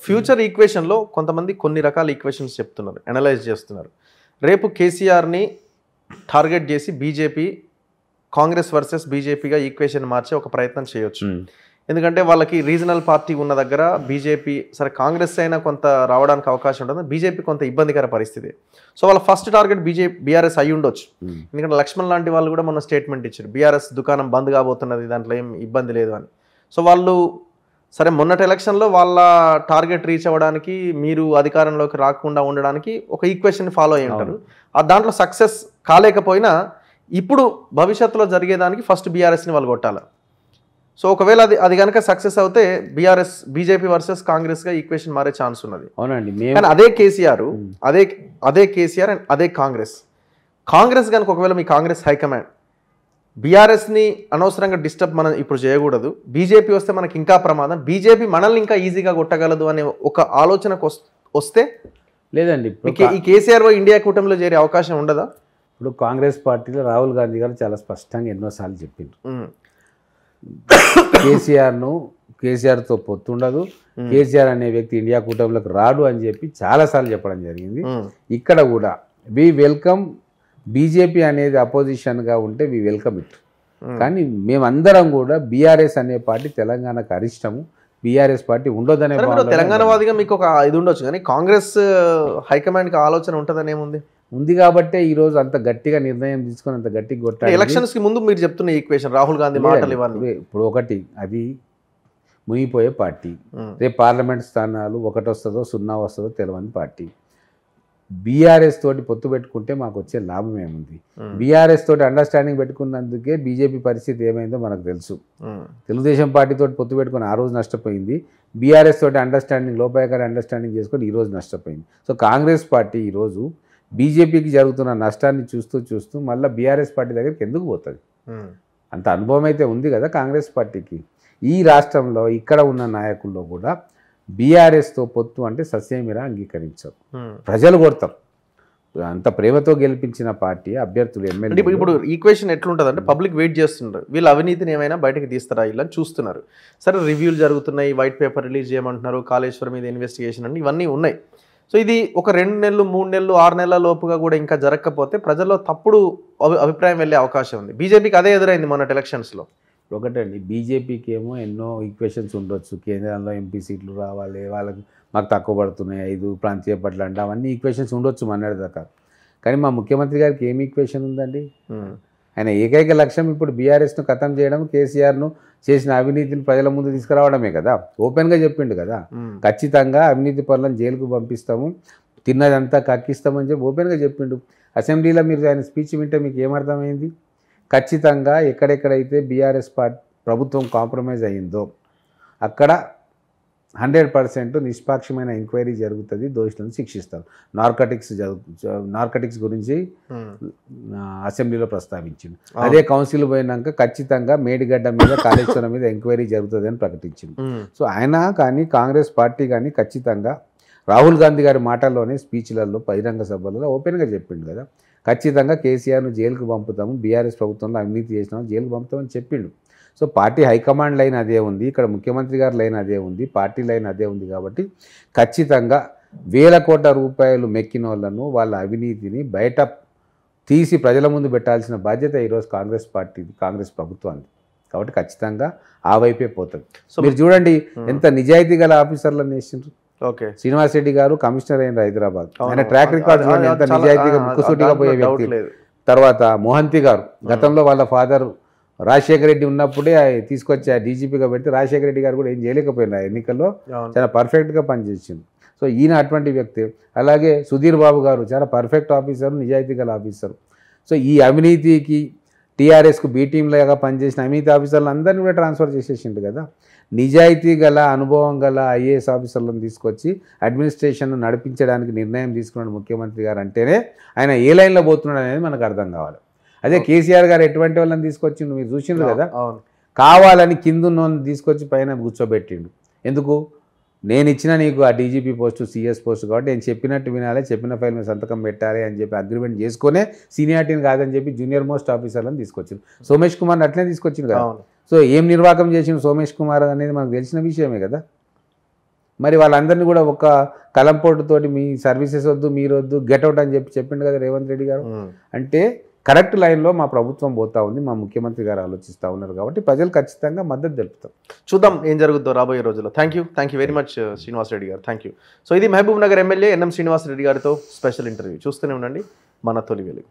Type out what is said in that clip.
Future ఈక్వేషన్లో కొంతమంది కొన్ని రకాల ఈక్వేషన్స్ చెప్తున్నారు, అనలైజ్ చేస్తున్నారు. రేపు కేసీఆర్ని టార్గెట్ చేసి బీజేపీ కాంగ్రెస్ వర్సెస్ బీజేపీగా ఈక్వేషన్ మార్చే ఒక ప్రయత్నం చేయొచ్చు. ఎందుకంటే వాళ్ళకి రీజనల్ పార్టీ ఉన్న దగ్గర బీజేపీ సరే కాంగ్రెస్ అయినా కొంత రావడానికి అవకాశం ఉంటుంది, బీజేపీ కొంత ఇబ్బందికర పరిస్థితి. సో వాళ్ళ ఫస్ట్ టార్గెట్ బీఆర్ఎస్ అయి ఉండొచ్చు. ఎందుకంటే లక్ష్మణ్ లాంటి వాళ్ళు కూడా మన స్టేట్మెంట్ ఇచ్చారు, బీఆర్ఎస్ దుకాణం బంద్ కాబోతున్నది, దాంట్లో ఏం ఇబ్బంది లేదు అని. సో వాళ్ళు సరే మొన్నటి ఎలక్షన్లో వాళ్ళ టార్గెట్ రీచ్ అవ్వడానికి, మీరు అధికారంలోకి రాకుండా ఉండడానికి ఒక ఈక్వేషన్ ఫాలో అయ్యి ఉంటారు. ఆ దాంట్లో సక్సెస్ కాలేకపోయినా ఇప్పుడు భవిష్యత్తులో జరిగేదానికి ఫస్ట్ బీఆర్ఎస్ని వాళ్ళు కొట్టాలి. సో ఒకవేళ అది కనుక సక్సెస్ అవుతే బీజేపీ వర్సెస్ కాంగ్రెస్గా ఈక్వేషన్ మారే ఛాన్స్ ఉన్నది. అవునండి. కానీ అదే కేసీఆర్ అండ్ అదే కాంగ్రెస్ కనుక ఒకవేళ మీ కాంగ్రెస్ హైకమాండ్ బీఆర్ఎస్ని అనవసరంగా డిస్టర్బ్ మనం ఇప్పుడు చేయకూడదు, బీజేపీ వస్తే మనకి ఇంకా ప్రమాదం, బీజేపీ మనల్ని ఇంకా ఈజీగా కొట్టగలదు అనే ఒక ఆలోచనకు వస్తే లేదండి, ఈ కేసీఆర్ ఇండియా కూటమిలో చేరే అవకాశం ఉండదా? ఇప్పుడు కాంగ్రెస్ పార్టీలో రాహుల్ గాంధీ గారు చాలా స్పష్టంగా ఎన్నోసార్లు చెప్పిండ్రు, కేసీఆర్తో పొత్తుండదు, కేసీఆర్ అనే వ్యక్తి ఇండియా కూటమిలోకి రాడు అని చెప్పి చాలాసార్లు చెప్పడం జరిగింది. ఇక్కడ కూడా వి వెల్కమ్ బీజేపీ అనేది అపోజిషన్గా ఉంటే వి వెల్కమ్ ఇట్. కానీ మేమందరం కూడా బీఆర్ఎస్ అనే పార్టీ తెలంగాణకు అరిష్టము, బీఆర్ఎస్ పార్టీ ఉండొద్దనే. తెలంగాణ వాదిగా మీకు ఒక ఇది ఉండొచ్చు, కానీ కాంగ్రెస్ హైకమాండ్కి ఆలోచన ఉంటుందని ఏముంది? ఉంది కాబట్టే ఈరోజు అంత గట్టిగా నిర్ణయం తీసుకొని అంత గట్టిగా కొట్టాలి. ఎలక్షన్స్కి ముందు మీరు చెప్తున్న ఈక్వేషన్ రాహుల్ గాంధీ మాటలు ఇవ్వాలి. ఇప్పుడు ఒకటి అది మునిగిపోయే పార్టీ, రేపు పార్లమెంట్ స్థానాలు 1 వస్తుందో 0 వస్తుందో తెలియని పార్టీ. బీఆర్ఎస్ తోటి పొత్తు పెట్టుకుంటే మాకు వచ్చే లాభం ఏముంది? బీఆర్ఎస్ తోటి అండర్స్టాండింగ్ పెట్టుకున్నందుకే బీజేపీ పరిస్థితి ఏమైందో మనకు తెలుసు. తెలుగుదేశం పార్టీతో పొత్తు పెట్టుకుని ఆ రోజు నష్టపోయింది, బీఆర్ఎస్ తోటి అండర్స్టాండింగ్ లోపాయకారి అండర్స్టాండింగ్ చేసుకొని ఈరోజు నష్టపోయింది. సో కాంగ్రెస్ పార్టీ ఈరోజు బీజేపీకి జరుగుతున్న నష్టాన్ని చూస్తూ మళ్ళీ బీఆర్ఎస్ పార్టీ దగ్గరికి ఎందుకు పోతుంది? అంత అనుభవం అయితే ఉంది కదా కాంగ్రెస్ పార్టీకి. ఈ రాష్ట్రంలో ఇక్కడ ఉన్న నాయకుల్లో కూడా బీఆర్ఎస్తో పొత్తు అంటే సస్యమిరా అంగీకరించారు, ప్రజలు కొడతారు. అంత ప్రేమతో గెలిపించిన పార్టీ అభ్యర్థులు ఎమ్మెల్యే. ఇప్పుడు ఈక్వేషన్ ఎట్లుంటుంది అంటే పబ్లిక్ వెయిట్ చేస్తున్నారు, వీళ్ళు అవినీతిని ఏమైనా బయటకు తీస్తారా ఇలా చూస్తున్నారు. సరే రివ్యూలు జరుగుతున్నాయి, వైట్ పేపర్ రిలీజ్ చేయమంటున్నారు, కాళేశ్వరం మీద ఇన్వెస్టిగేషన్ అని ఇవన్నీ ఉన్నాయి. సో ఇది ఒక 2 నెలలు 3 నెలలు 6 నెలల లోపుగా కూడా ఇంకా జరగకపోతే ప్రజల్లో తప్పుడు అభిప్రాయం వెళ్ళే అవకాశం ఉంది. బీజేపీకి అదే ఎదురైంది మొన్నటి ఎలక్షన్స్లో. ఒకటండి, బీజేపీకి ఏమో ఎన్నో ఈక్వేషన్స్ ఉండొచ్చు, కేంద్రంలో ఎంపీ సీట్లు రావాలి, వాళ్ళకి మాకు తక్కువ పడుతున్నాయి 5 ప్రాంతీయ పట్ల అంటే అవన్నీ ఈక్వేషన్స్ ఉండొచ్చు మొన్నటి దాకా. కానీ మా ముఖ్యమంత్రి గారికి ఏం ఈక్వేషన్ ఉందండి? ఆయన ఏకైక లక్ష్యం ఇప్పుడు బీఆర్ఎస్ను ఖతం చేయడం, కేసీఆర్ను చేసిన అవినీతిని ప్రజల ముందు తీసుకురావడమే కదా. ఓపెన్గా చెప్పిండు కదా, ఖచ్చితంగా అవినీతి పనులను జైలుకు పంపిస్తాము, తిన్నదంతా కక్కిస్తామని చెప్పి ఓపెన్గా చెప్పిండు. అసెంబ్లీలో మీరు ఆయన స్పీచ్ వింటే మీకు ఏమర్థమైంది? ఖచ్చితంగా ఎక్కడెక్కడైతే బీఆర్ఎస్ ప్రభుత్వం కాంప్రమైజ్ అయ్యిందో అక్కడ 100% నిష్పాక్షమైన ఎంక్వైరీ జరుగుతుంది, దోషులను శిక్షిస్తారు. నార్కటిక్స్ గురించి అసెంబ్లీలో ప్రస్తావించింది. అదే కౌన్సిల్ పోయినాక ఖచ్చితంగా మేడిగడ్డ మీద కాళేశ్వరం మీద ఎంక్వైరీ జరుగుతుంది అని ప్రకటించింది. సో ఆయన కానీ కాంగ్రెస్ పార్టీ కానీ ఖచ్చితంగా రాహుల్ గాంధీ గారి మాటల్లోనే స్పీచ్లలో బహిరంగ సభలలో ఓపెన్గా చెప్పిండు కదా, ఖచ్చితంగా కేసీఆర్ను జైలుకు పంపుతాము, బీఆర్ఎస్ ప్రభుత్వంలో అవినీతి చేసినాము జైలుకు పంపుతామని చెప్పిండు. సో పార్టీ హైకమాండ్ లైన్ అదే ఉంది, ఇక్కడ ముఖ్యమంత్రి గారి లైన్ అదే ఉంది, పార్టీ లైన్ అదే ఉంది. కాబట్టి ఖచ్చితంగా వేల కోట్ల రూపాయలు మెక్కిన వాళ్ళను వాళ్ళ అవినీతిని బయట తీసి ప్రజల ముందు పెట్టాల్సిన బాధ్యత ఈరోజు కాంగ్రెస్ ప్రభుత్వానికి. కాబట్టి ఖచ్చితంగా ఆ వైపే పోతుంది. సో మీరు చూడండి ఎంత నిజాయితీ గల ఆఫీసర్లను వేసిండ్రు. ఓకే, శ్రీనివాస్ రెడ్డి గారు కమిషనర్ అయిన హైదరాబాద్, ఆయన ట్రాక్ రికార్డ్ చూడండి ఎంత నిజాయితీగా ముక్కుసూటిగా పోయే వ్యక్తి. తర్వాత మోహంతి గారు గతంలో వాళ్ళ ఫాదర్ రాజశేఖర రెడ్డి ఉన్నప్పుడే తీసుకొచ్చి డీజీపీగా పెడితే రాజశేఖర రెడ్డి గారు కూడా ఏం చేయలేకపోయినా ఎన్నికల్లో చాలా పర్ఫెక్ట్గా పనిచేసింది. సో ఈయన అటువంటి వ్యక్తి. అలాగే సుధీర్ బాబు గారు చాలా పర్ఫెక్ట్ ఆఫీసర్, నిజాయితీ గల ఆఫీసర్. సో ఈ అవినీతికి టీఆర్ఎస్కు బీ టీంలాగా పనిచేసిన అవినీతి ఆఫీసర్లు అందరినీ కూడా ట్రాన్స్ఫర్ చేసేసిండు కదా. నిజాయితీ గల అనుభవం గల ఐఏఎస్ ఆఫీసర్లను తీసుకొచ్చి అడ్మినిస్ట్రేషన్ నడిపించడానికి నిర్ణయం తీసుకున్నాడు ముఖ్యమంత్రి గారు అంటేనే ఆయన ఏ లైన్లో పోతున్నాడు అనేది మనకు అర్థం కావాలి. అదే కేసీఆర్ గారు ఎటువంటి వాళ్ళని తీసుకొచ్చిండు మీరు చూసిండ్రు కదా, కావాలని కిందున్నోని తీసుకొచ్చి పైన కూర్చోబెట్టిండు. ఎందుకు? నేను ఇచ్చిన నీకు ఆ డీజీపీ పోస్టు సిఎస్ పోస్టు కాబట్టి నేను చెప్పినట్టు వినాలి, చెప్పిన ఫైల్ మీద సంతకం పెట్టాలి అని చెప్పి అగ్రిమెంట్ చేసుకునే సీనియారిటీని కాదని చెప్పి జూనియర్ మోస్ట్ ఆఫీసర్లను తీసుకొచ్చింది. సోమేష్ కుమార్ని అట్లనే తీసుకొచ్చింది కదా. సో ఏం నిర్వాహకం చేసిండు సోమేష్ కుమార్ అనేది మనకు తెలిసిన విషయమే కదా. మరి వాళ్ళందరినీ కూడా ఒక కలంపోటుతోటి మీ సర్వీసెస్ వద్దు, మీరు వద్దు, గెట్అవుట్ అని చెప్పిండు కదా రేవంత్ రెడ్డి గారు. అంటే కరెక్ట్ లైన్లో మా ప్రభుత్వం పోతా ఉంది, మా ముఖ్యమంత్రి గారు ఆలోచిస్తూ ఉన్నారు కాబట్టి ప్రజలు ఖచ్చితంగా మద్దతు తెలుపుతారు. చూద్దాం ఏం జరుగుతుందో రాబోయే రోజుల్లో. Thank you very much Srinivas Reddy గారు. Thank you. సో ఇది Mahabubnagar MLA NM Srinivas Reddy గారితో స్పెషల్ ఇంటర్వ్యూ. చూస్తూనే ఉండండి మన తొలి వెలుగు.